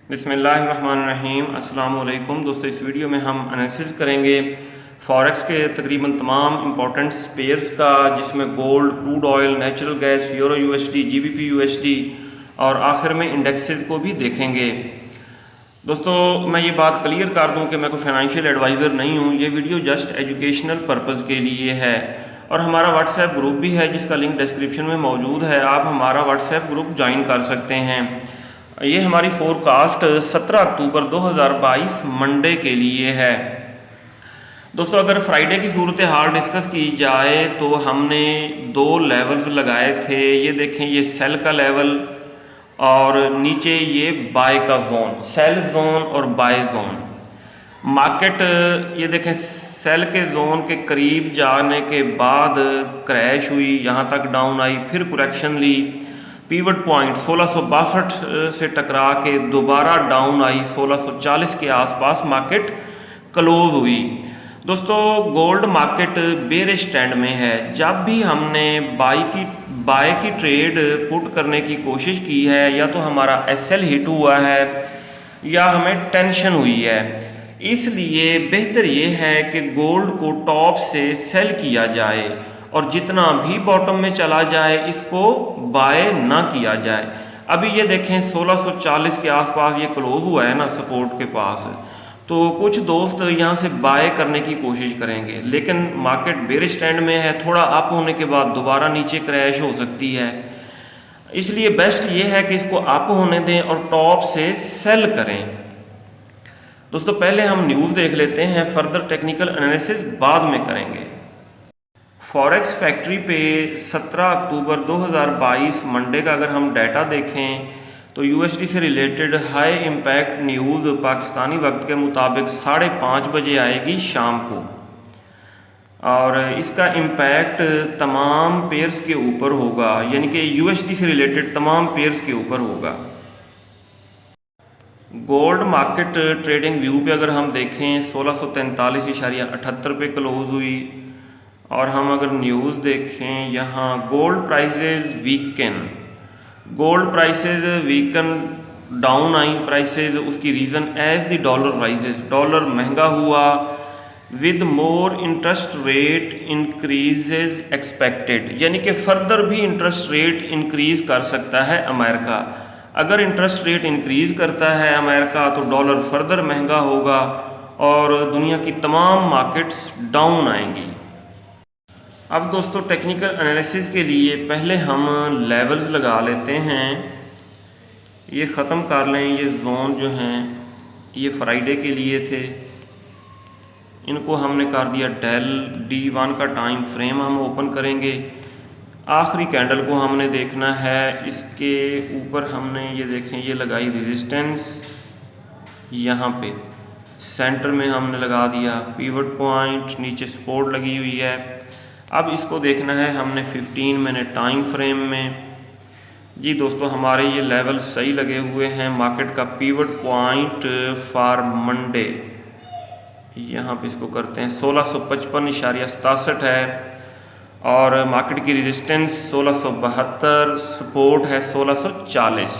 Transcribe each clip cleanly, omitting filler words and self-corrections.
बिस्मिल्लाहिर्रहमानिर्रहीम। अस्सलाम वालेकुम दोस्तों, इस वीडियो में हम एनालिसिस करेंगे फॉरेक्स के तकरीबन तमाम इंपॉर्टेंट पेयर्स का, जिसमें gold, crude oil, natural gas, euro USD, GBP USD और आखिर में इंडेक्सेस को भी देखेंगे। दोस्तों, मैं ये बात क्लियर कर दूं कि मैं कोई फाइनेंशियल एडवाइज़र नहीं हूं। ये वीडियो जस्ट एजुकेशनल पर्पज़ के लिए है और हमारा व्हाट्सएप ग्रुप भी है जिसका लिंक डिस्क्रिप्शन में मौजूद है। आप हमारा व्हाट्सएप ग्रुप ज्वाइन कर सकते हैं। ये हमारी फोरकास्ट 17 अक्टूबर 2022 मंडे के लिए है। दोस्तों, अगर फ्राइडे की सूरत हाल डिस्कस की जाए तो हमने दो लेवल्स लगाए थे। ये देखें, ये सेल का लेवल और नीचे ये बाय का जोन, सेल जोन और बाय जोन। मार्केट ये देखें, सेल के जोन के करीब जाने के बाद क्रैश हुई, यहाँ तक डाउन आई, फिर करेक्शन ली, पीवट पॉइंट 1662 से टकरा के दोबारा डाउन आई, 1640 के आसपास मार्केट क्लोज हुई। दोस्तों, गोल्ड मार्केट बेरिश ट्रेंड में है। जब भी हमने बाय की ट्रेड पुट करने की कोशिश की है, या तो हमारा एसएल हिट हुआ है या हमें टेंशन हुई है। इसलिए बेहतर ये है कि गोल्ड को टॉप से सेल किया जाए और जितना भी बॉटम में चला जाए इसको बाय ना किया जाए। अभी ये देखें, 1640 के आसपास ये क्लोज हुआ है ना सपोर्ट के पास, तो कुछ दोस्त यहाँ से बाय करने की कोशिश करेंगे, लेकिन मार्केट बेरिश ट्रेंड में है। थोड़ा अप होने के बाद दोबारा नीचे क्रैश हो सकती है। इसलिए बेस्ट ये है कि इसको अप होने दें और टॉप से सेल करें। दोस्तों, पहले हम न्यूज़ देख लेते हैं, फर्दर टेक्निकल एनालिसिस बाद में करेंगे। फॉरेक्स फैक्ट्री पे 17 अक्टूबर 2022 मंडे का अगर हम डाटा देखें तो यूएसडी से related high impact news Pakistani वक्त के मुताबिक 5:30 बजे आएगी शाम को, और इसका इम्पैक्ट तमाम पेयर्स के ऊपर होगा, यानी कि यूएसडी से रिलेटेड तमाम पेयर्स के ऊपर होगा। गोल्ड मार्केट ट्रेडिंग व्यू पे अगर हम देखें 1643.78 पे क्लोज हुई, और हम अगर न्यूज़ देखें यहाँ गोल्ड प्राइसेस वीकन डाउन आई प्राइसेस। उसकी reason as the dollar rises, dollar महंगा हुआ with more interest rate increases expected, यानी कि फर्दर भी इंटरेस्ट रेट इंक्रीज कर सकता है अमेरिका। अगर इंटरेस्ट रेट इंक्रीज करता है अमेरिका तो डॉलर फर्दर महंगा होगा और दुनिया की तमाम मार्केट्स डाउन आएंगी। अब दोस्तों, टेक्निकल एनालिसिस के लिए पहले हम लेवल्स लगा लेते हैं। ये ख़त्म कर लें। ये जोन जो हैं ये फ्राइडे के लिए थे, इनको हमने कर दिया डेल। D1 का टाइम फ्रेम हम ओपन करेंगे। आखिरी कैंडल को हमने देखना है। इसके ऊपर हमने ये देखें, ये लगाई रेजिस्टेंस, यहाँ पे सेंटर में हमने लगा दिया पीवट पॉइंट, नीचे सपोर्ट लगी हुई है। अब इसको देखना है हमने 15 मिनट टाइम फ्रेम में। जी दोस्तों, हमारे ये लेवल सही लगे हुए हैं। मार्केट का पीवट पॉइंट फॉर मंडे, यहाँ पे इसको करते हैं 1655.67 है, और मार्केट की रेजिस्टेंस 1672, सपोर्ट है 1640।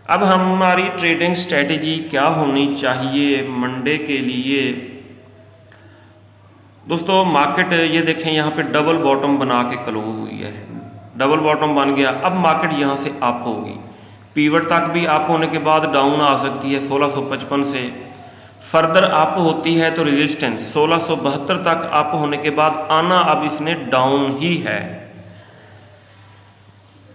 अब हमारी ट्रेडिंग स्ट्रेटेजी क्या होनी चाहिए मंडे के लिए? दोस्तों, मार्केट ये देखें, यहाँ पे डबल बॉटम बना के क्लोज हुई है। डबल बॉटम बन गया। अब मार्केट यहाँ से अप होगी, पीवट तक भी अप होने के बाद डाउन आ सकती है 1655 से। फर्दर अप होती है तो रेजिस्टेंस 1672 तक अप होने के बाद आना, अब इसने डाउन ही है।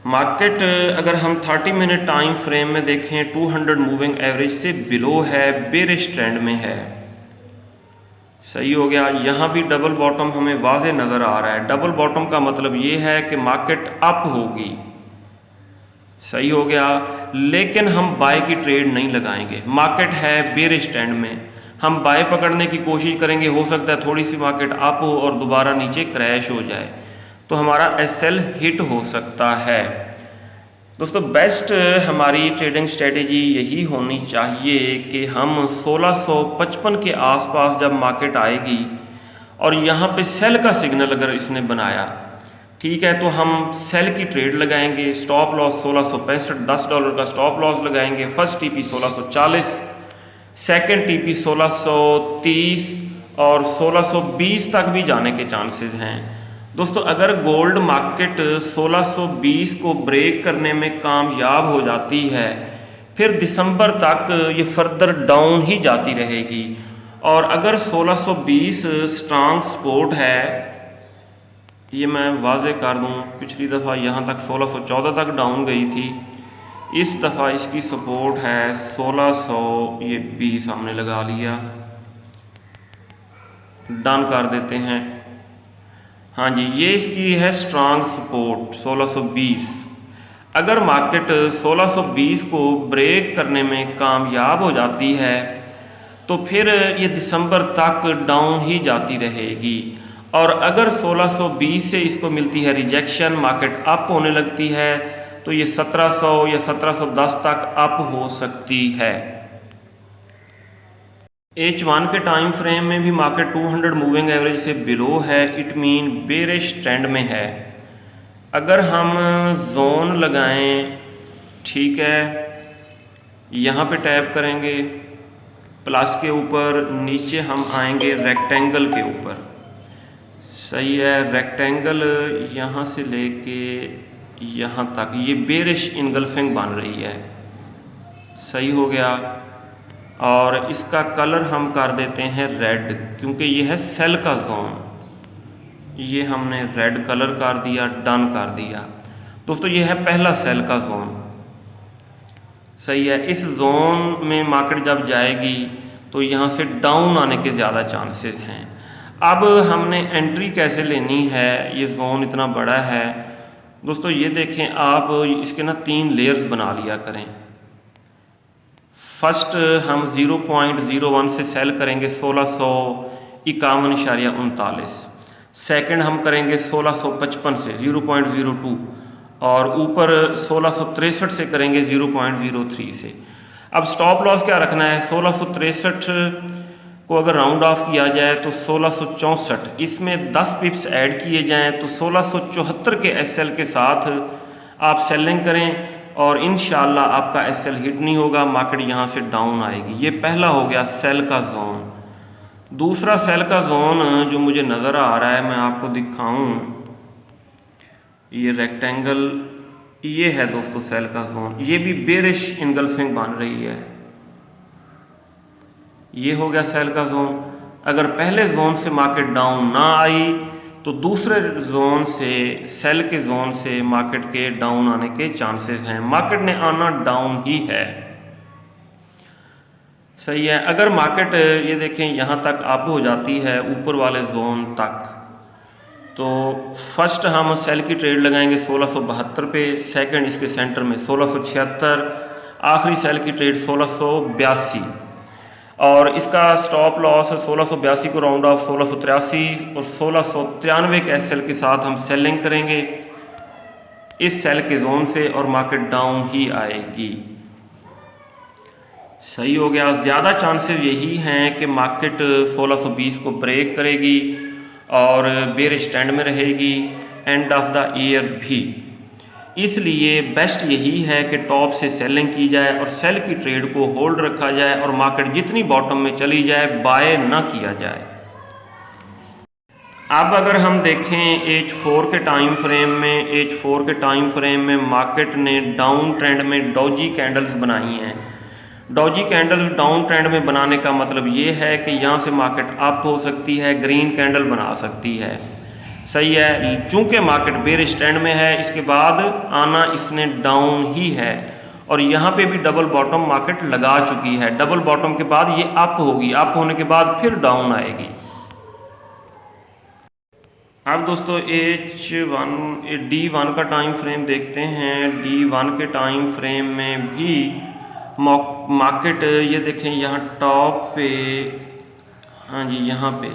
मार्केट अगर हम 30 मिनट टाइम फ्रेम में देखें 200 मूविंग एवरेज से बिलो है, बेरिश ट्रेंड में है। सही हो गया। यहाँ भी डबल बॉटम हमें वाज़े नज़र आ रहा है। डबल बॉटम का मतलब ये है कि मार्केट अप होगी। सही हो गया, लेकिन हम बाय की ट्रेड नहीं लगाएंगे। मार्केट है बेरिश ट्रेंड में, हम बाय पकड़ने की कोशिश करेंगे। हो सकता है थोड़ी सी मार्केट अप हो और दोबारा नीचे क्रैश हो जाए, तो हमारा एसएल हिट हो सकता है। दोस्तों, बेस्ट हमारी ट्रेडिंग स्ट्रेटेजी यही होनी चाहिए कि हम 1655 के आसपास जब मार्केट आएगी और यहाँ पे सेल का सिग्नल अगर इसने बनाया ठीक है, तो हम सेल की ट्रेड लगाएंगे। स्टॉप लॉस 1665, $10 का स्टॉप लॉस लगाएंगे। फर्स्ट टीपी 1640, सेकंड टीपी 1630 और 1620 तक भी जाने के चांसेस हैं। दोस्तों अगर गोल्ड मार्केट 1620 को ब्रेक करने में कामयाब हो जाती है, फिर दिसंबर तक ये फर्दर डाउन ही जाती रहेगी। और अगर 1620 स्ट्रांग सपोर्ट है, ये मैं वाजे कर दूं, पिछली दफ़ा यहाँ तक 1614 तक डाउन गई थी, इस दफ़ा इसकी सपोर्ट है 1620 हमने लगा लिया, डन कर देते हैं। हाँ जी, ये इसकी है स्ट्रांग सपोर्ट 1620। अगर मार्केट 1620 को ब्रेक करने में कामयाब हो जाती है तो फिर ये दिसंबर तक डाउन ही जाती रहेगी। और अगर 1620 से इसको मिलती है रिजेक्शन, मार्केट अप होने लगती है, तो ये 1700 या 1710 तक अप हो सकती है। H1 के टाइम फ्रेम में भी मार्केट 200 मूविंग एवरेज से बिलो है, इट मीन बेरिश ट्रेंड में है। अगर हम जोन लगाएं, ठीक है, यहाँ पे टैप करेंगे प्लस के ऊपर, नीचे हम आएंगे रेक्टेंगल के ऊपर, सही है, रेक्टेंगल यहाँ से लेके यहाँ तक ये बेरिश इनगल्फिंग बन रही है, सही हो गया। और इसका कलर हम कर देते हैं रेड, क्योंकि ये है सेल का जोन, ये हमने रेड कलर कर दिया, डन कर दिया। दोस्तों ये है पहला सेल का जोन, सही है। इस जोन में मार्केट जब जाएगी तो यहाँ से डाउन आने के ज़्यादा चांसेस हैं। अब हमने एंट्री कैसे लेनी है, ये जोन इतना बड़ा है। दोस्तों ये देखें आप, इसके ना 3 लेयर्स बना लिया करें। फर्स्ट हम 0.01 से सेल करेंगे 1651.39, सेकंड हम करेंगे 1655 से 0.02 और ऊपर 1663 से करेंगे 0.03 से। अब स्टॉप लॉस क्या रखना है, 1663 को अगर राउंड ऑफ किया जाए तो 1664, इसमें 10 पिप्स ऐड किए जाएं तो 1674 के एसएल के साथ आप सेलिंग करें और इंशाल्लाह आपका एसएल हिट नहीं होगा, मार्केट यहाँ से डाउन आएगी। ये पहला हो गया सेल का जोन। दूसरा सेल का जोन जो मुझे नज़र आ रहा है, मैं आपको दिखाऊं, ये रेक्टेंगल, ये है दोस्तों सेल का जोन, ये भी बेरिश इनगल्फिंग बन रही है, ये हो गया सेल का जोन। अगर पहले जोन से मार्केट डाउन ना आई तो दूसरे जोन से, सेल के जोन से मार्केट के डाउन आने के चांसेस हैं। मार्केट ने आना डाउन ही है, सही है। अगर मार्केट ये देखें यहाँ तक अप हो जाती है ऊपर वाले जोन तक, तो फर्स्ट हम सेल की ट्रेड लगाएंगे 1672 पे, सेकंड इसके सेंटर में 1676, आखिरी सेल की ट्रेड 1682 और इसका स्टॉप लॉस 1682 को राउंड ऑफ 1683 और 1693 के एसएल के साथ हम सेलिंग करेंगे इस सेल के जोन से और मार्केट डाउन ही आएगी, सही हो गया। ज़्यादा चांसेस यही हैं कि मार्केट 1620 को ब्रेक करेगी और बेरिश ट्रेंड में रहेगी एंड ऑफ द ईयर भी। इसलिए बेस्ट यही है कि टॉप से सेलिंग की जाए और सेल की ट्रेड को होल्ड रखा जाए और मार्केट जितनी बॉटम में चली जाए बाय ना किया जाए। अब अगर हम देखें H4 के टाइम फ्रेम में मार्केट ने डाउन ट्रेंड में डॉजी कैंडल्स बनाई हैं। डॉजी कैंडल्स डाउन ट्रेंड में बनाने का मतलब ये है कि यहाँ से मार्केट अप हो सकती है, ग्रीन कैंडल बना सकती है, सही है। चूंकि मार्केट बेरिश ट्रेंड में है, इसके बाद आना इसने डाउन ही है और यहाँ पे भी डबल बॉटम मार्केट लगा चुकी है। डबल बॉटम के बाद ये अप होगी, अप होने के बाद फिर डाउन आएगी। अब दोस्तों D1 का टाइम फ्रेम देखते हैं। D1 के टाइम फ्रेम में भी मार्केट ये देखें यहाँ टॉप पे, हाँ जी, यहाँ पे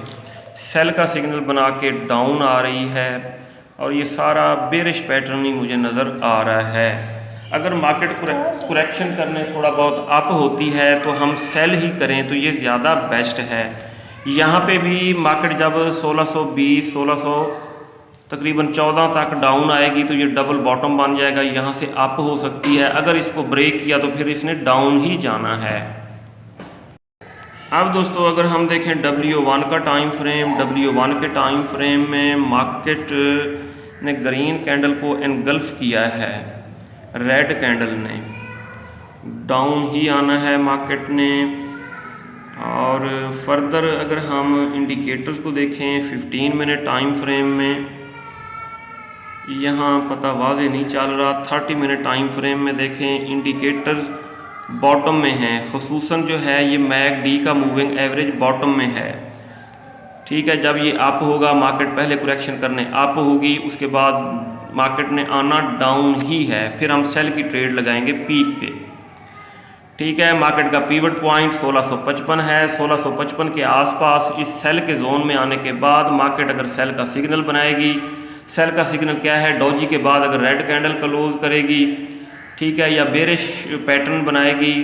सेल का सिग्नल बना के डाउन आ रही है और ये सारा बेरिश पैटर्न ही मुझे नज़र आ रहा है। अगर मार्केट करेक्शन करने थोड़ा बहुत अप होती है तो हम सेल ही करें तो ये ज़्यादा बेस्ट है। यहाँ पे भी मार्केट जब 1620 तकरीबन 14 तक डाउन आएगी तो ये डबल बॉटम बन जाएगा, यहाँ से अप हो सकती है। अगर इसको ब्रेक किया तो फिर इसने डाउन ही जाना है। अब दोस्तों अगर हम देखें W1 का टाइम फ्रेम, W1 के टाइम फ्रेम में मार्केट ने ग्रीन कैंडल को एनगल्फ किया है, रेड कैंडल ने डाउन ही आना है मार्केट ने। और फर्दर अगर हम इंडिकेटर्स को देखें 15 मिनट टाइम फ्रेम में, यहाँ पता वाज़े नहीं चल रहा। 30 मिनट टाइम फ्रेम में देखें इंडिकेटर्स बॉटम में हैं, खुसूसन जो है ये मैकडी का मूविंग एवरेज बॉटम में है। ठीक है, जब ये अप होगा मार्केट पहले करेक्शन करने अप होगी, उसके बाद मार्केट ने आना डाउन ही है, फिर हम सेल की ट्रेड लगाएंगे पीक पे। ठीक है, मार्केट का पीवट पॉइंट 1655 है। 1655 के आसपास इस सेल के जोन में आने के बाद मार्केट अगर सेल का सिग्नल बनाएगी, सेल का सिग्नल क्या है, डॉजी के बाद अगर रेड कैंडल क्लोज करेगी, ठीक है, या बेरिश पैटर्न बनाएगी,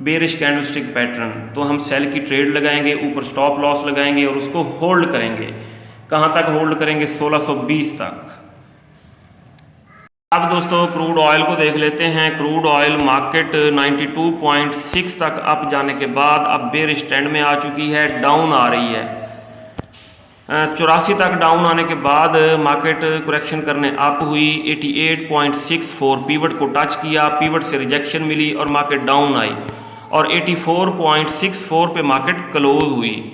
बेरिश कैंडलस्टिक पैटर्न, तो हम सेल की ट्रेड लगाएंगे, ऊपर स्टॉप लॉस लगाएंगे और उसको होल्ड करेंगे। कहाँ तक होल्ड करेंगे? 1620 तक। अब दोस्तों क्रूड ऑयल को देख लेते हैं। क्रूड ऑयल मार्केट 92.6 तक अप जाने के बाद अब बेरिश ट्रेंड में आ चुकी है, डाउन आ रही है। 84 तक डाउन आने के बाद मार्केट करेक्शन करने अप हुई, 88.64 पीवट को टच किया, पीवट से रिजेक्शन मिली और मार्केट डाउन आई और 84.64 पे मार्केट क्लोज हुई।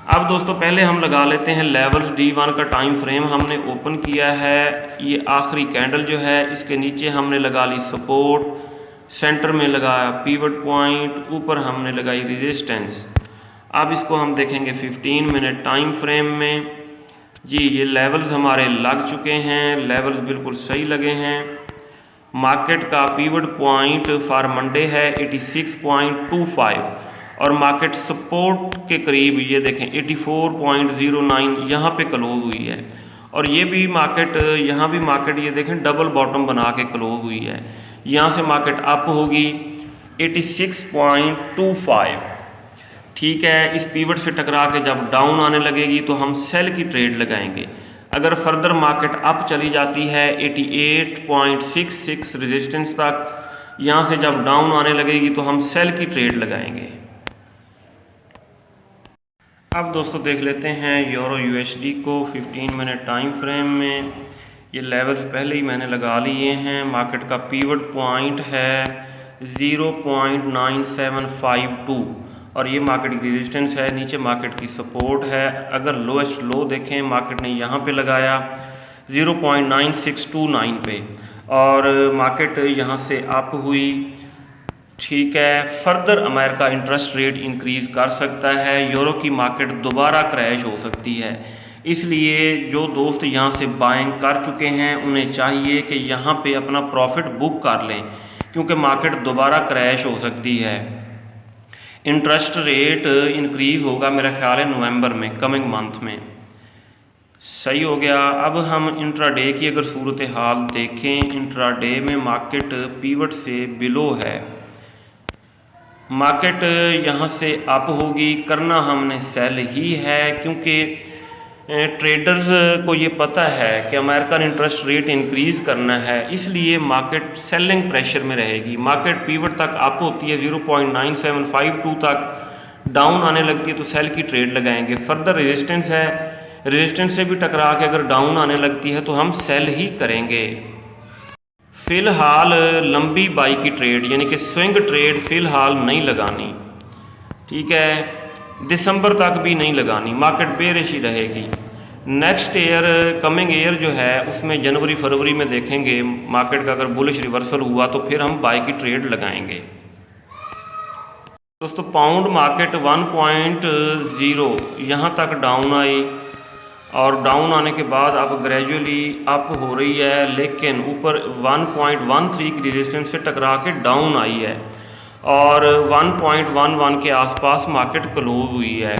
अब दोस्तों पहले हम लगा लेते हैं लेवल्स। D1 का टाइम फ्रेम हमने ओपन किया है, ये आखिरी कैंडल जो है इसके नीचे हमने लगा ली सपोर्ट, सेंटर में लगाया पीवट पॉइंट, ऊपर हमने लगाई रेजिस्टेंस। अब इसको हम देखेंगे 15 मिनट टाइम फ्रेम में। जी ये लेवल्स हमारे लग चुके हैं, लेवल्स बिल्कुल सही लगे हैं। मार्केट का पीवट पॉइंट फॉर मंडे है 86.25 और मार्केट सपोर्ट के करीब ये देखें 84.09 यहाँ पे क्लोज हुई है। और ये भी मार्केट, यहाँ भी मार्केट ये देखें डबल बॉटम बना के क्लोज हुई है। यहाँ से मार्केट अप होगी 86.25। ठीक है, इस पीवट से टकरा के जब डाउन आने लगेगी तो हम सेल की ट्रेड लगाएंगे। अगर फर्दर मार्केट अप चली जाती है 88.66 रेजिस्टेंस तक, यहाँ से जब डाउन आने लगेगी तो हम सेल की ट्रेड लगाएंगे। अब दोस्तों देख लेते हैं यूरो USD को 15 मिनट टाइम फ्रेम में। ये लेवल्स पहले ही मैंने लगा लिए हैं। मार्केट का पीवट पॉइंट है 0.9752 और ये मार्केट की रेजिस्टेंस है, नीचे मार्केट की सपोर्ट है। अगर लोएस्ट लो देखें मार्केट ने यहाँ पे लगाया 0.9629 पे और मार्केट यहाँ से अप हुई। ठीक है, further America interest rate increase कर सकता है, यूरो की मार्केट दोबारा क्रैश हो सकती है। इसलिए जो दोस्त यहाँ से बाइंग कर चुके हैं उन्हें चाहिए कि यहाँ पे अपना प्रॉफिट बुक कर लें, क्योंकि मार्केट दोबारा क्रैश हो सकती है। इंटरेस्ट रेट इंक्रीज़ होगा मेरा ख्याल है नवंबर में, कमिंग मंथ में। सही हो गया। अब हम इंट्राडे की अगर सूरत हाल देखें, इंट्राडे में मार्केट पीवट से बिलो है, मार्केट यहाँ से अप होगी, करना हमने सेल ही है, क्योंकि ट्रेडर्स को ये पता है कि अमेरिकन इंटरेस्ट रेट इंक्रीज़ करना है, इसलिए मार्केट सेलिंग प्रेशर में रहेगी। मार्केट पीवट तक अप होती है 0.9752 तक, डाउन आने लगती है तो सेल की ट्रेड लगाएंगे। फर्दर रेजिस्टेंस है, रेजिस्टेंस से भी टकरा के अगर डाउन आने लगती है तो हम सेल ही करेंगे। फ़िलहाल लंबी बाई की ट्रेड यानी कि स्विंग ट्रेड फ़िलहाल नहीं लगानी। ठीक है, दिसंबर तक भी नहीं लगानी, मार्केट बेरिश ही रहेगी। नेक्स्ट ईयर, कमिंग ईयर जो है उसमें जनवरी फरवरी में देखेंगे मार्केट का अगर बुलिश रिवर्सल हुआ तो फिर हम बाई की ट्रेड लगाएंगे। दोस्तों पाउंड मार्केट 1.0 यहाँ तक डाउन आई और डाउन आने के बाद अब ग्रेजुअली अप हो रही है, लेकिन ऊपर 1.13 की रेजिस्टेंस से टकरा के डाउन आई है और 1.11 के आसपास मार्केट क्लोज हुई है।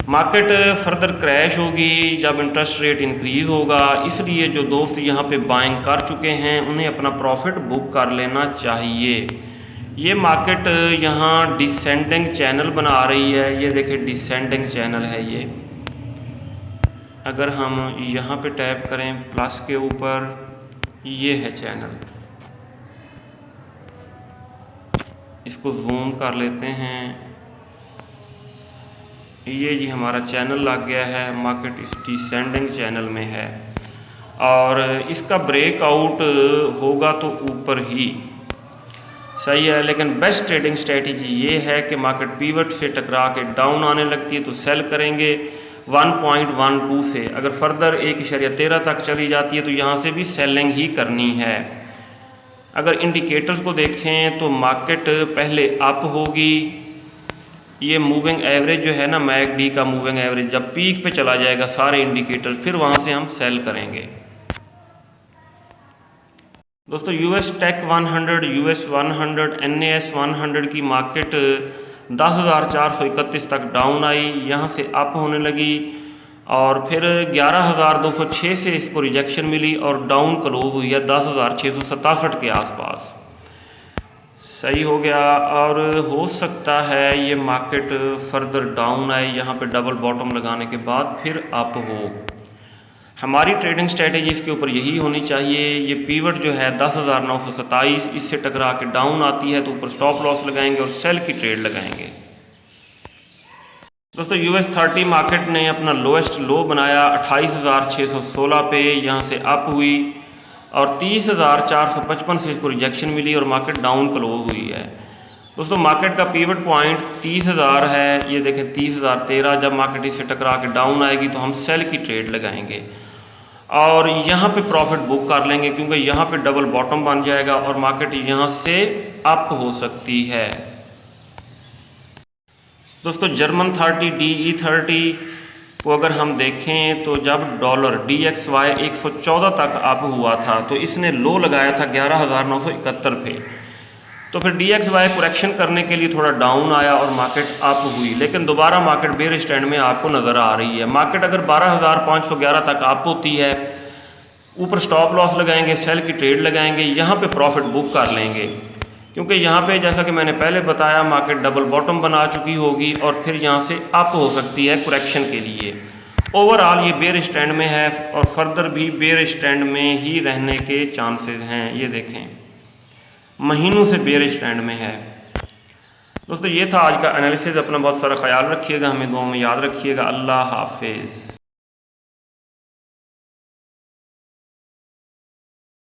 मार्केट फर्दर क्रैश होगी जब इंटरेस्ट रेट इंक्रीज़ होगा, इसलिए जो दोस्त यहाँ पे बाइंग कर चुके हैं उन्हें अपना प्रॉफिट बुक कर लेना चाहिए। ये मार्केट यहाँ डिसेंडिंग चैनल बना रही है, ये देखिए डिसेंडिंग चैनल है ये। अगर हम यहाँ पे टैप करें प्लस के ऊपर, ये है चैनल, इसको जूम कर लेते हैं। ये जी हमारा चैनल लग गया है, मार्केट इस डिसेंडिंग चैनल में है और इसका ब्रेकआउट होगा तो ऊपर ही सही है। लेकिन बेस्ट ट्रेडिंग स्ट्रेटजी ये है कि मार्केट पीवट से टकरा के डाउन आने लगती है तो सेल करेंगे 1.12 से। अगर फर्दर 1.13 तक चली जाती है तो यहाँ से भी सेलिंग ही करनी है। अगर इंडिकेटर्स को देखें तो मार्केट पहले अप होगी, ये मूविंग एवरेज जो है ना मैकडी का मूविंग एवरेज जब पीक पे चला जाएगा सारे इंडिकेटर्स, फिर वहाँ से हम सेल करेंगे। दोस्तों यूएस टेक 100, यूएस 100, NAS 100 की मार्केट 10,431 तक डाउन आई, यहाँ से अप होने लगी और फिर 11,206 से इसको रिजेक्शन मिली और डाउन क्लोज हुई है 10,667 के आसपास। सही हो गया और हो सकता है ये मार्केट फर्दर डाउन आए, यहाँ पे डबल बॉटम लगाने के बाद फिर अप हो। हमारी ट्रेडिंग स्ट्रेटेजी इसके ऊपर यही होनी चाहिए। ये पीवट जो है 10,927, इससे टकरा के डाउन आती है तो ऊपर स्टॉप लॉस लगाएंगे और सेल की ट्रेड लगाएंगे। दोस्तों US 30 मार्केट ने अपना लोएस्ट लो बनाया 28,616 पे, यहाँ से अप हुई और 30,455 से इसको रिजेक्शन मिली और मार्केट डाउन क्लोज हुई है। दोस्तों मार्केट का पीवट पॉइंट 30,000 है, ये देखें 30,013। जब मार्केट इससे टकरा के डाउन आएगी तो हम सेल की ट्रेड लगाएंगे और यहाँ पे प्रॉफिट बुक कर लेंगे क्योंकि यहाँ पे डबल बॉटम बन जाएगा और मार्केट यहाँ से अप हो सकती है। दोस्तों जर्मन 30 DE30 को अगर हम देखें तो जब डॉलर DXY 114 तक अप हुआ था तो इसने लो लगाया था 11,971 पे, तो फिर DXY करेक्शन करने के लिए थोड़ा डाउन आया और मार्केट अप हुई, लेकिन दोबारा मार्केट बेयर स्टैंड में आपको नज़र आ रही है। मार्केट अगर 12,511 तक अप होती है, ऊपर स्टॉप लॉस लगाएंगे, सेल की ट्रेड लगाएंगे, यहाँ पे प्रॉफिट बुक कर लेंगे क्योंकि यहाँ पे जैसा कि मैंने पहले बताया मार्केट डबल बॉटम बना चुकी होगी और फिर यहाँ से अप हो सकती है करेक्शन के लिए। ओवरऑल ये बेयर स्टैंड में है और फर्दर भी बेयर स्टैंड में ही रहने के चांसेस हैं। ये देखें महीनों से बेयर स्टैंड में है। दोस्तों ये था आज का एनालिसिस। अपना बहुत सारा ख्याल रखिएगा, हमें दुआ में याद रखिएगा। अल्लाह हाफिज़।